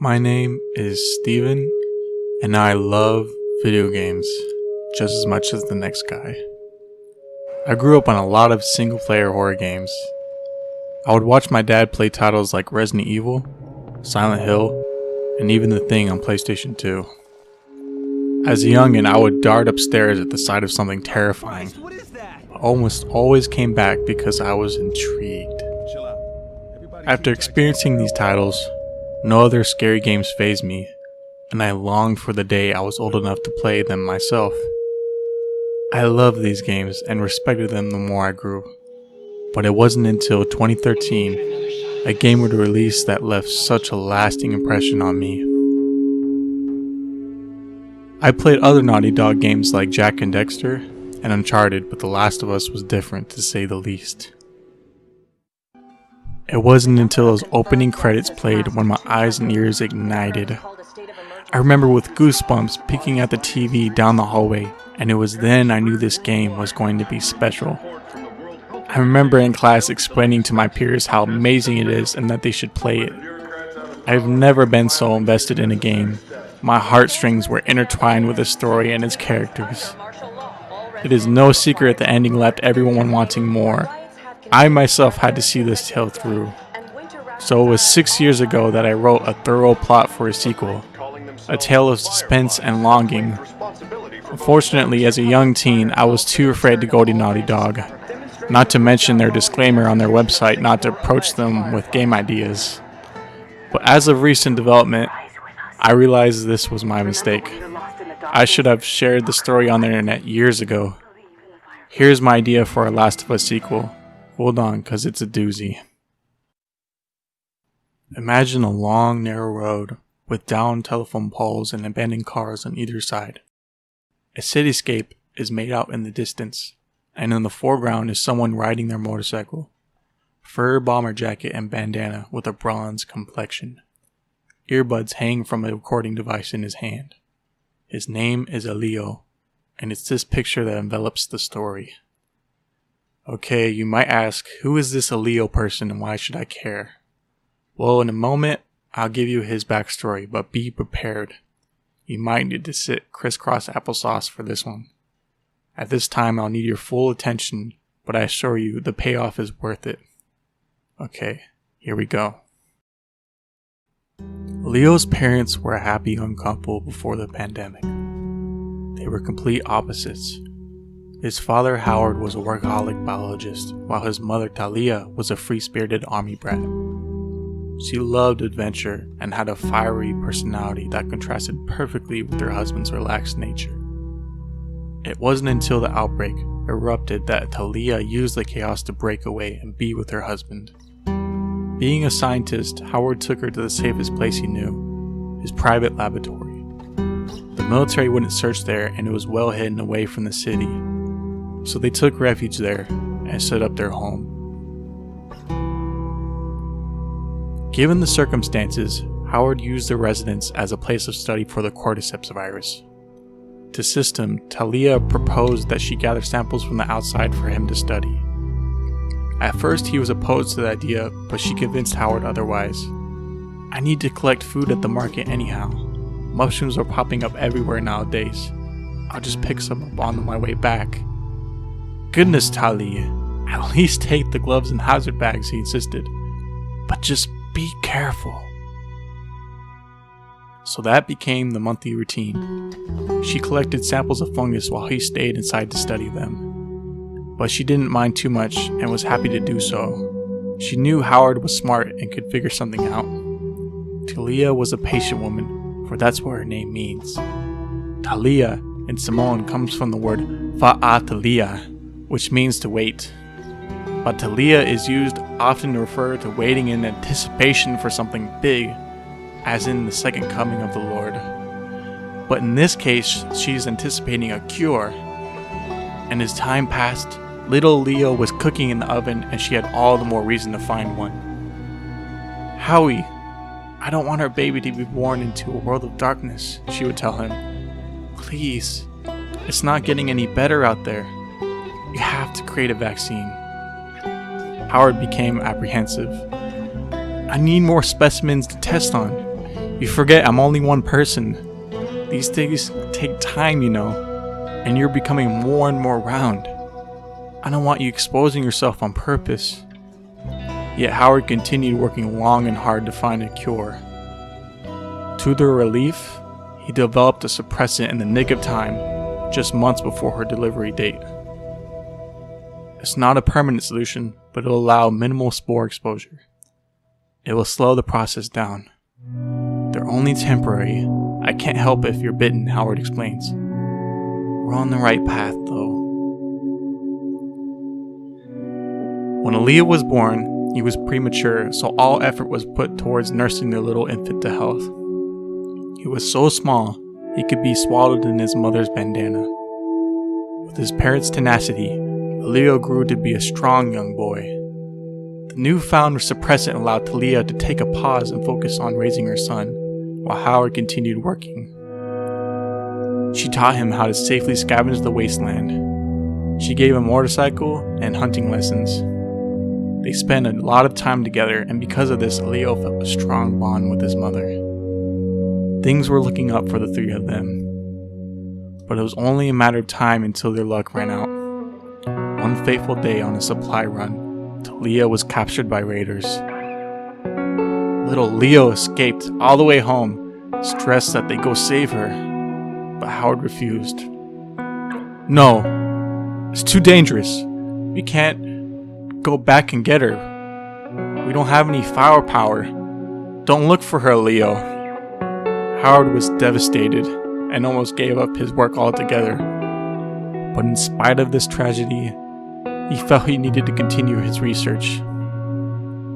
My name is Steven, and I love video games just as much as the next guy. I grew up on a lot of single-player horror games. I would watch my dad play titles like Resident Evil, Silent Hill, and even The Thing on PlayStation 2. As a youngin', I would dart upstairs at the sight of something terrifying. I almost always came back because I was intrigued. After experiencing these titles, no other scary games fazed me, and I longed for the day I was old enough to play them myself. I loved these games and respected them the more I grew. But it wasn't until 2013 a game would release that left such a lasting impression on me. I played other Naughty Dog games like Jak and Daxter and Uncharted, but The Last of Us was different, to say the least. It wasn't until those opening credits played when my eyes and ears ignited. I remember with goosebumps peeking at the TV down the hallway, and it was then I knew this game was going to be special. I remember in class explaining to my peers how amazing it is and that they should play it. I've never been so invested in a game. My heartstrings were intertwined with the story and its characters. It is no secret the ending left everyone wanting more. I myself had to see this tale through. So it was 6 years ago that I wrote a thorough plot for a sequel, a tale of suspense and longing. Unfortunately, as a young teen, I was too afraid to go to Naughty Dog, not to mention their disclaimer on their website not to approach them with game ideas. But as of recent development, I realized this was my mistake. I should have shared the story on the internet years ago. Here's my idea for a Last of Us sequel. Hold on, cause it's a doozy. Imagine a long, narrow road with downed telephone poles and abandoned cars on either side. A cityscape is made out in the distance, and in the foreground is someone riding their motorcycle. Fur bomber jacket and bandana with a bronze complexion. Earbuds hang from a recording device in his hand. His name is Elio, and it's this picture that envelops the story. Okay, you might ask, who is this Elio person and why should I care? Well, in a moment, I'll give you his backstory, but be prepared. You might need to sit crisscross applesauce for this one. At this time, I'll need your full attention, but I assure you the payoff is worth it. Okay, here we go. Leo's parents were a happy young couple before the pandemic. They were complete opposites. His father, Howard, was a workaholic biologist, while his mother, Talia, was a free-spirited army brat. She loved adventure and had a fiery personality that contrasted perfectly with her husband's relaxed nature. It wasn't until the outbreak erupted that Talia used the chaos to break away and be with her husband. Being a scientist, Howard took her to the safest place he knew, his private laboratory. The military wouldn't search there, and it was well hidden away from the city. So they took refuge there and set up their home. Given the circumstances, Howard used the residence as a place of study for the cordyceps virus. To assist him, Talia proposed that she gather samples from the outside for him to study. At first he was opposed to the idea, but she convinced Howard otherwise. I need to collect food at the market anyhow. Mushrooms are popping up everywhere nowadays. I'll just pick some up on my way back. Goodness, Talia, at least take the gloves and hazard bags, he insisted. But just be careful. So that became the monthly routine. She collected samples of fungus while he stayed inside to study them. But she didn't mind too much and was happy to do so. She knew Howard was smart and could figure something out. Talia was a patient woman, for that's what her name means. Talia in Samoan comes from the word fa'atalia, which means to wait. But Talia is used often to refer to waiting in anticipation for something big, as in the second coming of the Lord. But in this case, she's anticipating a cure. And as time passed, little Leo was cooking in the oven and she had all the more reason to find one. Howie, I don't want our baby to be born into a world of darkness, she would tell him. Please, it's not getting any better out there. You have to create a vaccine. Howard became apprehensive. I need more specimens to test on. You forget I'm only one person. These things take time, and you're becoming more and more round. I don't want you exposing yourself on purpose." Yet Howard continued working long and hard to find a cure. To their relief, he developed a suppressant in the nick of time, just months before her delivery date. It's not a permanent solution, but it'll allow minimal spore exposure. It will slow the process down. They're only temporary. I can't help if you're bitten, Howard explains. We're on the right path, though. When Aaliyah was born, he was premature, so all effort was put towards nursing the little infant to health. He was so small, he could be swaddled in his mother's bandana. With his parents' tenacity, Aaliyah grew to be a strong young boy. The newfound suppressant allowed Talia to take a pause and focus on raising her son, while Howard continued working. She taught him how to safely scavenge the wasteland. She gave him motorcycle and hunting lessons. They spent a lot of time together, and because of this, Leo felt a strong bond with his mother. Things were looking up for the three of them, but it was only a matter of time until their luck ran out. One fateful day on a supply run, Talia was captured by raiders. Little Leo escaped all the way home, stressed that they go save her, but Howard refused. "No, it's too dangerous. We can't go back and get her. We don't have any firepower. Don't look for her, Leo." Howard was devastated and almost gave up his work altogether. But in spite of this tragedy, he felt he needed to continue his research.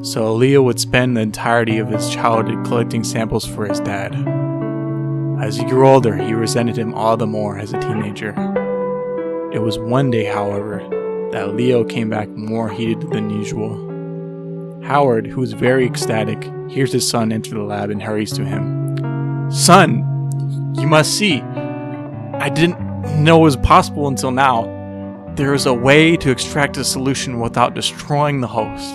So Leo would spend the entirety of his childhood collecting samples for his dad. As he grew older, he resented him all the more as a teenager. It was one day, however, that Leo came back more heated than usual. Howard, who was very ecstatic, hears his son enter the lab and hurries to him. "Son, you must see. I didn't know it was possible until now. There is a way to extract a solution without destroying the host.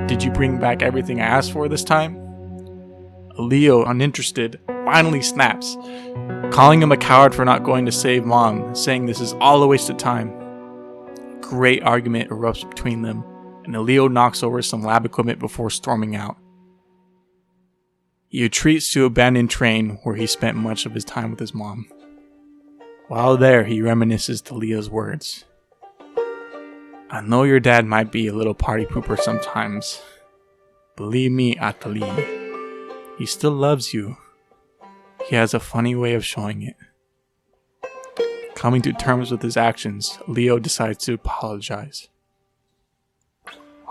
Did you bring back everything I asked for this time?" Leo, uninterested, finally snaps, calling him a coward for not going to save Mom, saying this is all a waste of time. A great argument erupts between them, and Leo knocks over some lab equipment before storming out. He retreats to an abandoned train where he spent much of his time with his mom. While there, he reminisces to Leo's words. "I know your dad might be a little party pooper sometimes. Believe me, Atali, he still loves you. He has a funny way of showing it." Coming to terms with his actions, Leo decides to apologize.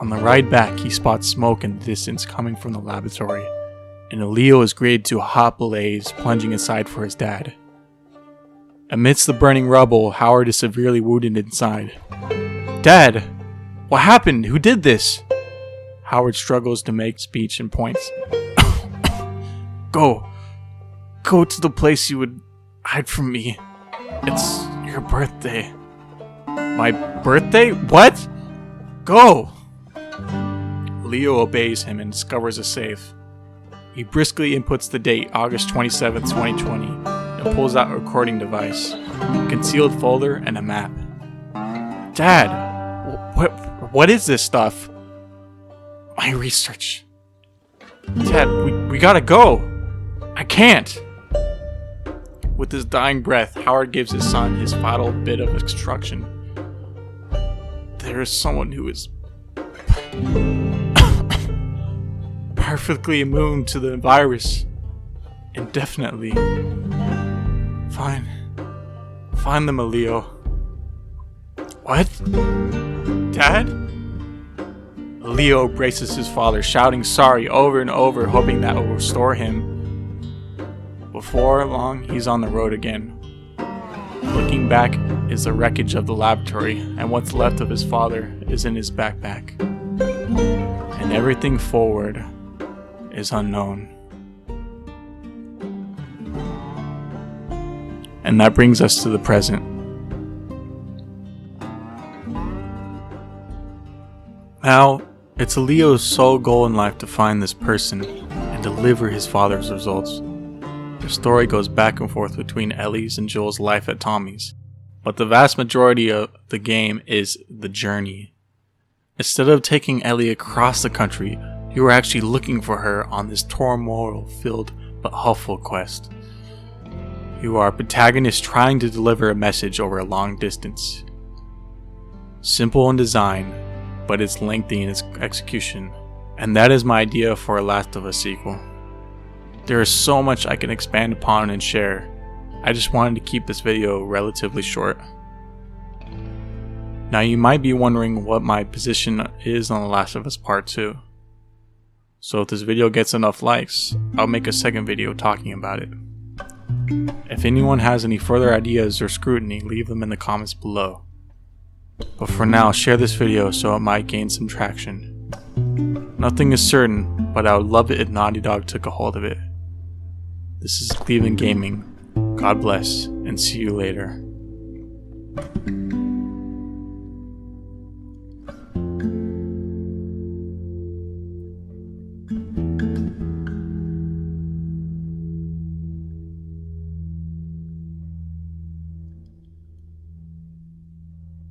On the ride back, he spots smoke in the distance coming from the laboratory, and Leo is greeted to a hot blaze, plunging aside for his dad. Amidst the burning rubble, Howard is severely wounded inside. "Dad, what happened? Who did this?" Howard struggles to make speech and points. Go to the place you would hide from me. It's your birthday." "My birthday? What? Go!" Leo obeys him and discovers a safe. He briskly inputs the date, August 27th, 2020, and pulls out a recording device, a concealed folder, and a map. "Dad, what is this stuff?" "My research." "Dad, we gotta go. I can't." With his dying breath, Howard gives his son his final bit of instruction. "There is someone who is perfectly immune to the virus. Indefinitely. Find them, Leo." "What? Dad?" Leo braces his father, shouting sorry over and over, hoping that will restore him. Before long, he's on the road again. Looking back is the wreckage of the laboratory, and what's left of his father is in his backpack. And everything forward is unknown. And that brings us to the present. Now, it's Leo's sole goal in life to find this person and deliver his father's results. The story goes back and forth between Ellie's and Joel's life at Tommy's, but the vast majority of the game is the journey. Instead of taking Ellie across the country, you are actually looking for her on this turmoil-filled but hopeful quest. You are a protagonist trying to deliver a message over a long distance. Simple in design, but it's lengthy in its execution, and that is my idea for a Last of Us sequel. There is so much I can expand upon and share. I just wanted to keep this video relatively short. Now you might be wondering what my position is on The Last of Us Part 2. So if this video gets enough likes, I'll make a second video talking about it. If anyone has any further ideas or scrutiny, leave them in the comments below. But for now, share this video so it might gain some traction. Nothing is certain, but I would love it if Naughty Dog took a hold of it. This is Cleveland Gaming. God bless, and see you later.